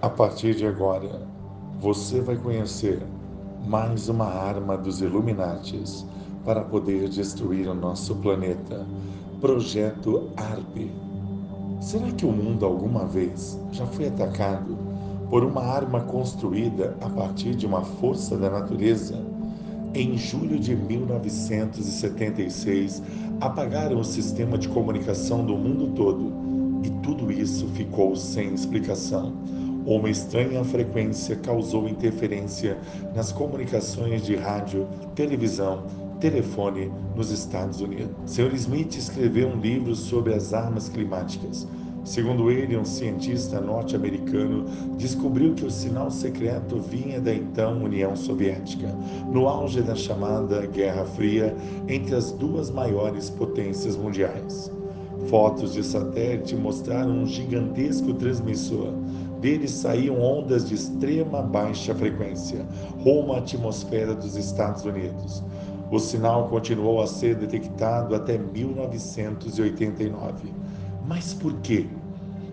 A partir de agora, você vai conhecer mais uma arma dos Illuminatis para poder destruir o nosso planeta. Projeto ARP. Será que o mundo alguma vez já foi atacado por uma arma construída a partir de uma força da natureza? Em julho de 1976, apagaram o sistema de comunicação do mundo todo e tudo isso ficou sem explicação. Uma estranha frequência causou interferência nas comunicações de rádio, televisão, telefone nos Estados Unidos. Sr. Smith escreveu um livro sobre as armas climáticas. Segundo ele, um cientista norte-americano descobriu que o sinal secreto vinha da então União Soviética, no auge da chamada Guerra Fria entre as duas maiores potências mundiais. Fotos de satélite mostraram um gigantesco transmissor. Dele saíam ondas de extrema baixa frequência, rumo à atmosfera dos Estados Unidos. O sinal continuou a ser detectado até 1989. Mas por quê?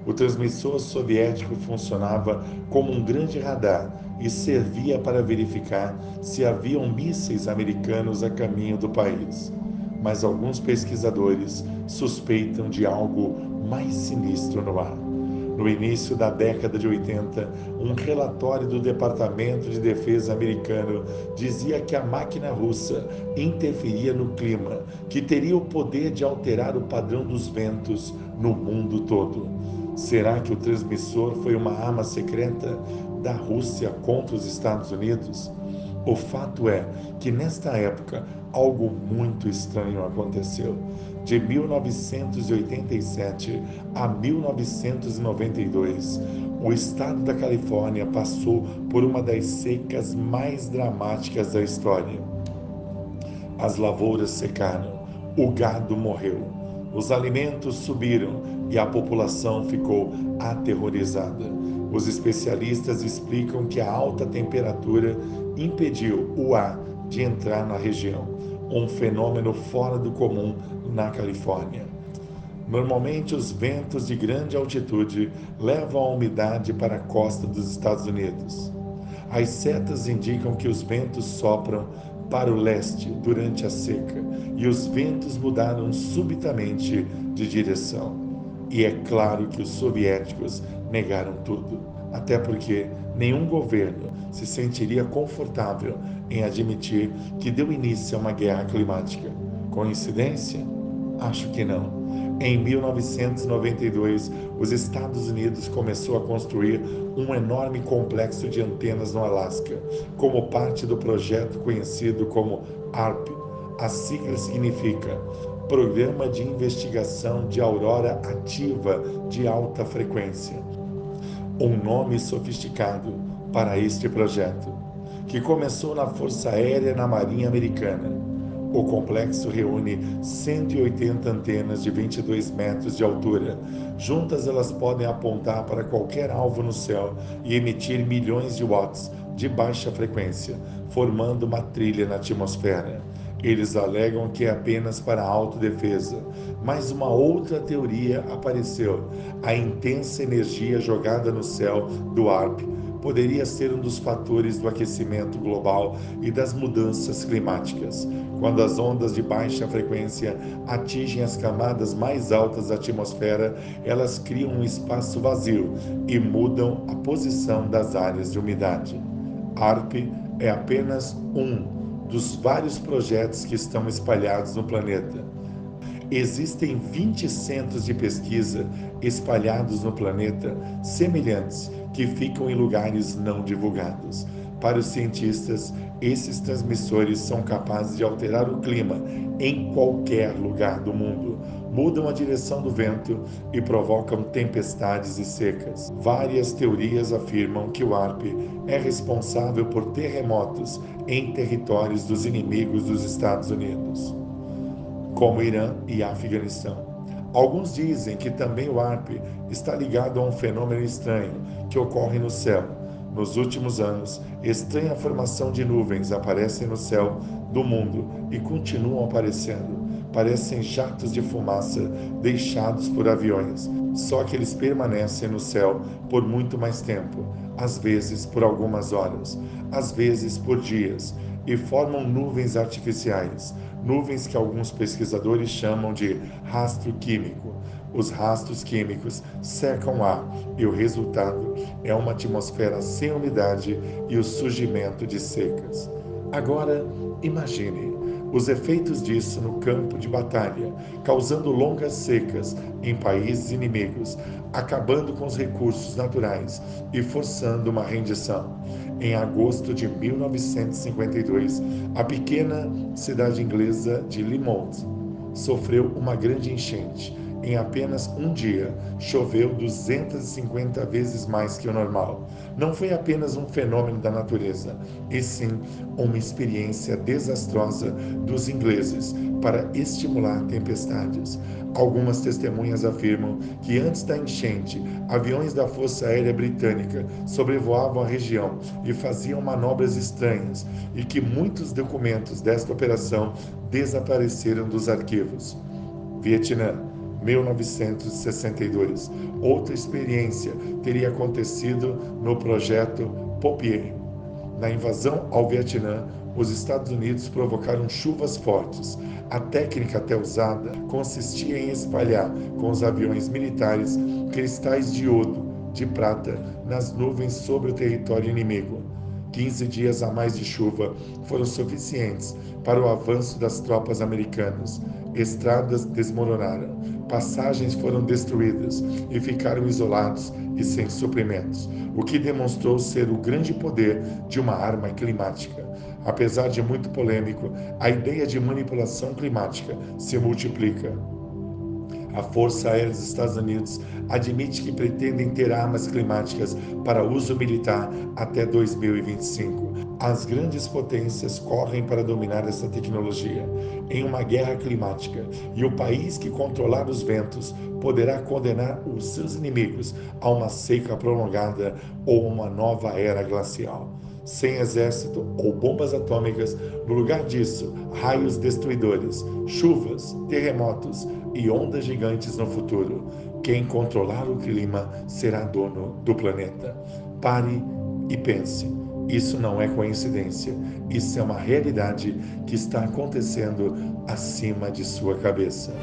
O transmissor soviético funcionava como um grande radar e servia para verificar se haviam mísseis americanos a caminho do país. Mas alguns pesquisadores suspeitam de algo mais sinistro no ar. No início da década de 80, um relatório do Departamento de Defesa americano dizia que a máquina russa interferia no clima, que teria o poder de alterar o padrão dos ventos no mundo todo. Será que o transmissor foi uma arma secreta da Rússia contra os Estados Unidos? O fato é que, nesta época, algo muito estranho aconteceu. De 1987 a 1992, o estado da Califórnia passou por uma das secas mais dramáticas da história. As lavouras secaram, o gado morreu, os alimentos subiram e a população ficou aterrorizada. Os especialistas explicam que a alta temperatura impediu o ar de entrar na região, um fenômeno fora do comum na Califórnia. Normalmente, os ventos de grande altitude levam a umidade para a costa dos Estados Unidos. As setas indicam que os ventos sopram para o leste durante a seca e os ventos mudaram subitamente de direção. E é claro que os soviéticos negaram tudo, até porque nenhum governo se sentiria confortável em admitir que deu início a uma guerra climática. Coincidência? Acho que não. Em 1992, os Estados Unidos começou a construir um enorme complexo de antenas no Alasca, como parte do projeto conhecido como ARP. A sigla significa Programa de Investigação de Aurora Ativa de Alta Frequência, um nome sofisticado para este projeto, que começou na Força Aérea na Marinha Americana. O complexo reúne 180 antenas de 22 metros de altura. Juntas, elas podem apontar para qualquer alvo no céu e emitir milhões de watts de baixa frequência, formando uma trilha na atmosfera. Eles alegam que é apenas para autodefesa, mas uma outra teoria apareceu. A intensa energia jogada no céu do ARP poderia ser um dos fatores do aquecimento global e das mudanças climáticas. Quando as ondas de baixa frequência atingem as camadas mais altas da atmosfera, elas criam um espaço vazio e mudam a posição das áreas de umidade. ARP é apenas um dos vários projetos que estão espalhados no planeta. Existem 20 centros de pesquisa espalhados no planeta, semelhantes, que ficam em lugares não divulgados. Para os cientistas, esses transmissores são capazes de alterar o clima em qualquer lugar do mundo, mudam a direção do vento e provocam tempestades e secas. Várias teorias afirmam que o ARP é responsável por terremotos em territórios dos inimigos dos Estados Unidos, como Irã e Afeganistão. Alguns dizem que também o ARP está ligado a um fenômeno estranho que ocorre no céu, Nos últimos anos, estranha formação de nuvens aparecem no céu do mundo e continuam aparecendo. Parecem jatos de fumaça deixados por aviões, só que eles permanecem no céu por muito mais tempo, às vezes por algumas horas, às vezes por dias, e formam nuvens artificiais, nuvens que alguns pesquisadores chamam de rastro químico. Os rastros químicos secam o ar e o resultado é uma atmosfera sem umidade e o surgimento de secas. Agora, imagine os efeitos disso no campo de batalha, causando longas secas em países inimigos, acabando com os recursos naturais e forçando uma rendição. Em agosto de 1952, a pequena cidade inglesa de Plymouth sofreu uma grande enchente. Em apenas um dia, choveu 250 vezes mais que o normal. Não foi apenas um fenômeno da natureza, e sim uma experiência desastrosa dos ingleses para estimular tempestades. Algumas testemunhas afirmam que antes da enchente, aviões da Força Aérea Britânica sobrevoavam a região e faziam manobras estranhas, e que muitos documentos desta operação desapareceram dos arquivos. Vietnã, 1962. Outra experiência teria acontecido no projeto Popier. Na invasão ao Vietnã, os Estados Unidos provocaram chuvas fortes. A técnica até usada consistia em espalhar com os aviões militares cristais de iodo, de prata, nas nuvens sobre o território inimigo. 15 dias a mais de chuva foram suficientes para o avanço das tropas americanas. Estradas desmoronaram, passagens foram destruídas e ficaram isolados e sem suprimentos, o que demonstrou ser o grande poder de uma arma climática. Apesar de muito polêmico, a ideia de manipulação climática se multiplica. A Força Aérea dos Estados Unidos admite que pretendem ter armas climáticas para uso militar até 2025. As grandes potências correm para dominar essa tecnologia em uma guerra climática, e o país que controlar os ventos poderá condenar os seus inimigos a uma seca prolongada ou uma nova era glacial. Sem exército ou bombas atômicas, no lugar disso, raios destruidores, chuvas, terremotos e ondas gigantes no futuro. Quem controlar o clima será dono do planeta. Pare e pense. Isso não é coincidência. Isso é uma realidade que está acontecendo acima de sua cabeça.